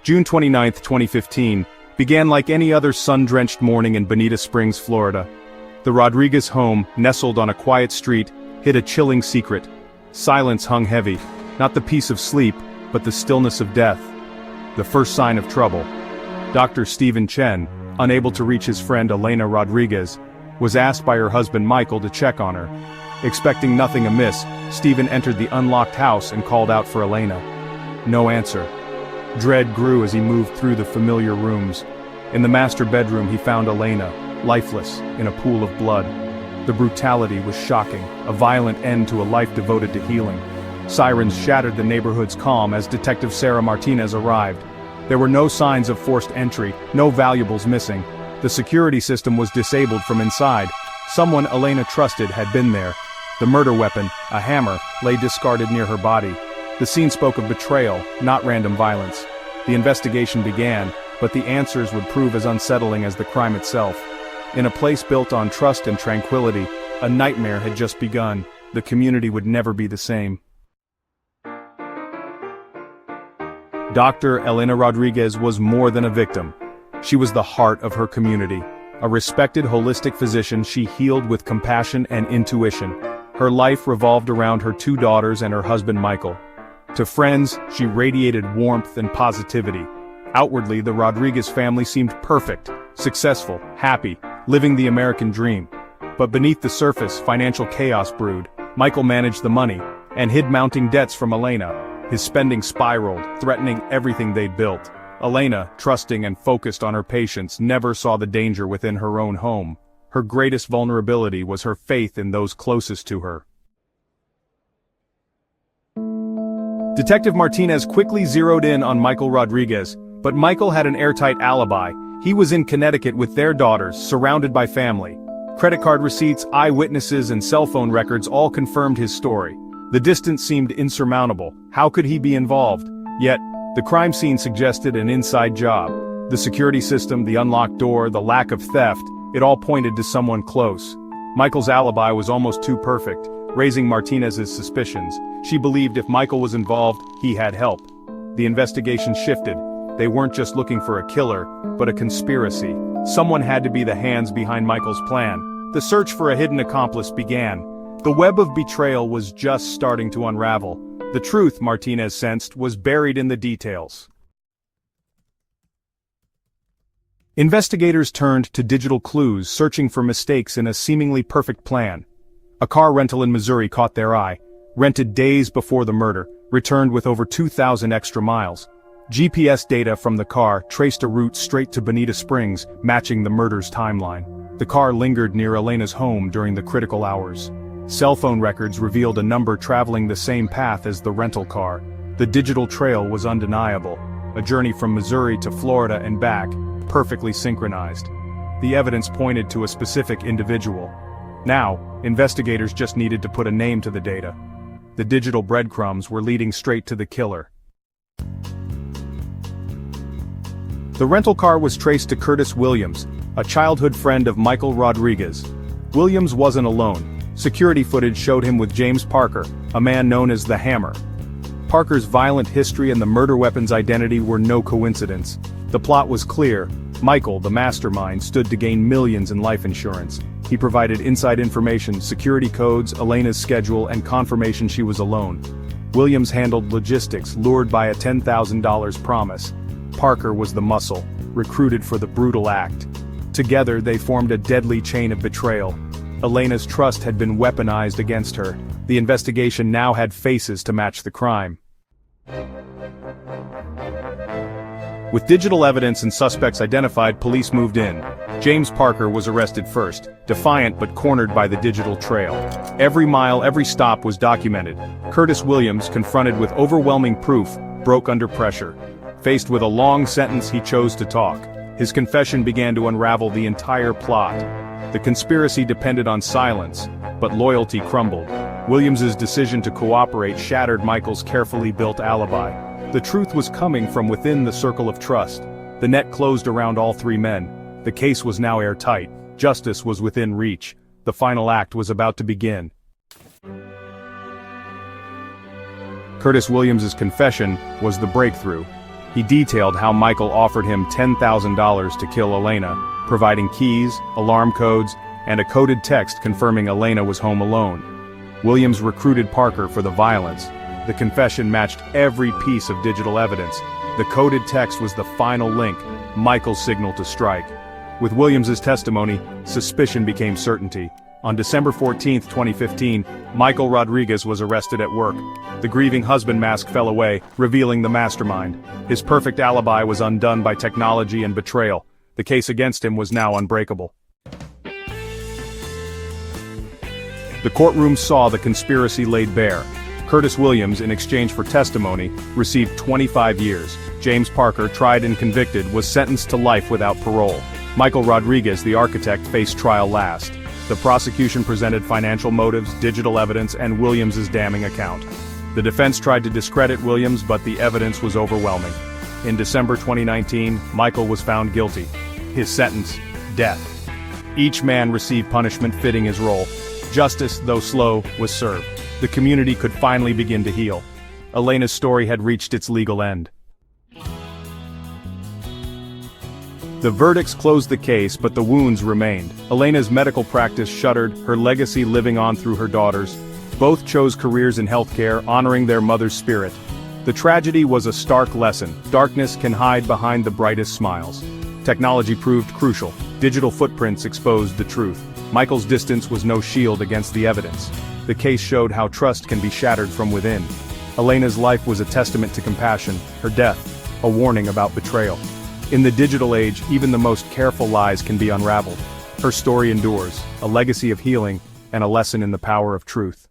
June 29, 2015, began like any other sun-drenched morning in Bonita Springs, Florida. The Rodriguez home, nestled on a quiet street, hid a chilling secret. Silence hung heavy, not the peace of sleep, but the stillness of death. The first sign of trouble. Dr. Stephen Chen, unable to reach his friend Elena Rodriguez, was asked by her husband Michael to check on her. Expecting nothing amiss, Stephen entered the unlocked house and called out for Elena. No answer. Dread grew as he moved through the familiar rooms. In the master bedroom he found Elena, lifeless, in a pool of blood. The brutality was shocking, a violent end to a life devoted to healing. Sirens shattered the neighborhood's calm as Detective Sarah Martinez arrived. There were no signs of forced entry, no valuables missing. The security system was disabled from inside. Someone Elena trusted had been there. The murder weapon, a hammer, lay discarded near her body. The scene spoke of betrayal, not random violence. The investigation began, but the answers would prove as unsettling as the crime itself. In a place built on trust and tranquility, a nightmare had just begun. The community would never be the same. Dr. Elena Rodriguez was more than a victim. She was the heart of her community. A respected holistic physician, she healed with compassion and intuition. Her life revolved around her 2 daughters and her husband Michael. To friends, she radiated warmth and positivity. Outwardly, the Rodriguez family seemed perfect, successful, happy, living the American dream. But beneath the surface, financial chaos brewed. Michael managed the money, and hid mounting debts from Elena. His spending spiraled, threatening everything they'd built. Elena, trusting and focused on her patients, never saw the danger within her own home. Her greatest vulnerability was her faith in those closest to her. Detective Martinez quickly zeroed in on Michael Rodriguez, but Michael had an airtight alibi. He was in Connecticut with their daughters, surrounded by family. Credit card receipts, eyewitnesses, and cell phone records all confirmed his story. The distance seemed insurmountable. How could he be involved? Yet, the crime scene suggested an inside job. The security system, the unlocked door, the lack of theft, it all pointed to someone close. Michael's alibi was almost too perfect, raising Martinez's suspicions. She believed if Michael was involved, he had help. The investigation shifted. They weren't just looking for a killer, but a conspiracy. Someone had to be the hands behind Michael's plan. The search for a hidden accomplice began. The web of betrayal was just starting to unravel. The truth, Martinez sensed, was buried in the details. Investigators turned to digital clues, searching for mistakes in a seemingly perfect plan. A car rental in Missouri caught their eye. Rented days before the murder, returned with over 2,000 extra miles. GPS data from the car traced a route straight to Bonita Springs, matching the murder's timeline. The car lingered near Elena's home during the critical hours. Cell phone records revealed a number traveling the same path as the rental car. The digital trail was undeniable. A journey from Missouri to Florida and back, perfectly synchronized. The evidence pointed to a specific individual. Now, investigators just needed to put a name to the data. The digital breadcrumbs were leading straight to the killer. The rental car was traced to Curtis Williams, a childhood friend of Michael Rodriguez. Williams wasn't alone. Security footage showed him with James Parker, a man known as the Hammer. Parker's violent history and the murder weapon's identity were no coincidence. The plot was clear. Michael, the mastermind, stood to gain millions in life insurance. He provided inside information, security codes, Elena's schedule, and confirmation she was alone. Williams handled logistics, lured by a $10,000 promise. Parker was the muscle, recruited for the brutal act. Together they formed a deadly chain of betrayal. Elena's trust had been weaponized against her. The investigation now had faces to match the crime. With digital evidence and suspects identified, police moved in. James Parker was arrested first, defiant but cornered by the digital trail. Every mile, every stop was documented. Curtis Williams, confronted with overwhelming proof, broke under pressure. Faced with a long sentence, he chose to talk. His confession began to unravel the entire plot. The conspiracy depended on silence, but loyalty crumbled. Williams's decision to cooperate shattered Michael's carefully built alibi. The truth was coming from within the circle of trust. The net closed around all 3 men. The case was now airtight. Justice was within reach. The final act was about to begin. Curtis Williams's confession was the breakthrough. He detailed how Michael offered him $10,000 to kill Elena, providing keys, alarm codes, and a coded text confirming Elena was home alone. Williams recruited Parker for the violence. The confession matched every piece of digital evidence. The coded text was the final link, Michael's signal to strike. With Williams's testimony, suspicion became certainty. On December 14, 2015, Michael Rodriguez was arrested at work. The grieving husband mask fell away, revealing the mastermind. His perfect alibi was undone by technology and betrayal. The case against him was now unbreakable. The courtroom saw the conspiracy laid bare. Curtis Williams, in exchange for testimony, received 25 years. James Parker, tried and convicted, was sentenced to life without parole. Michael Rodriguez, the architect, faced trial last. The prosecution presented financial motives, digital evidence, and Williams's damning account. The defense tried to discredit Williams, but the evidence was overwhelming. In December 2019, Michael was found guilty. His sentence: death. Each man received punishment fitting his role. Justice, though slow, was served. The community could finally begin to heal. Elena's story had reached its legal end. The verdicts closed the case, but the wounds remained. Elena's medical practice shuttered, her legacy living on through her daughters. Both chose careers in healthcare, honoring their mother's spirit. The tragedy was a stark lesson. Darkness can hide behind the brightest smiles. Technology proved crucial. Digital footprints exposed the truth. Michael's distance was no shield against the evidence. The case showed how trust can be shattered from within. Elena's life was a testament to compassion, her death, a warning about betrayal. In the digital age, even the most careful lies can be unraveled. Her story endures, a legacy of healing, and a lesson in the power of truth.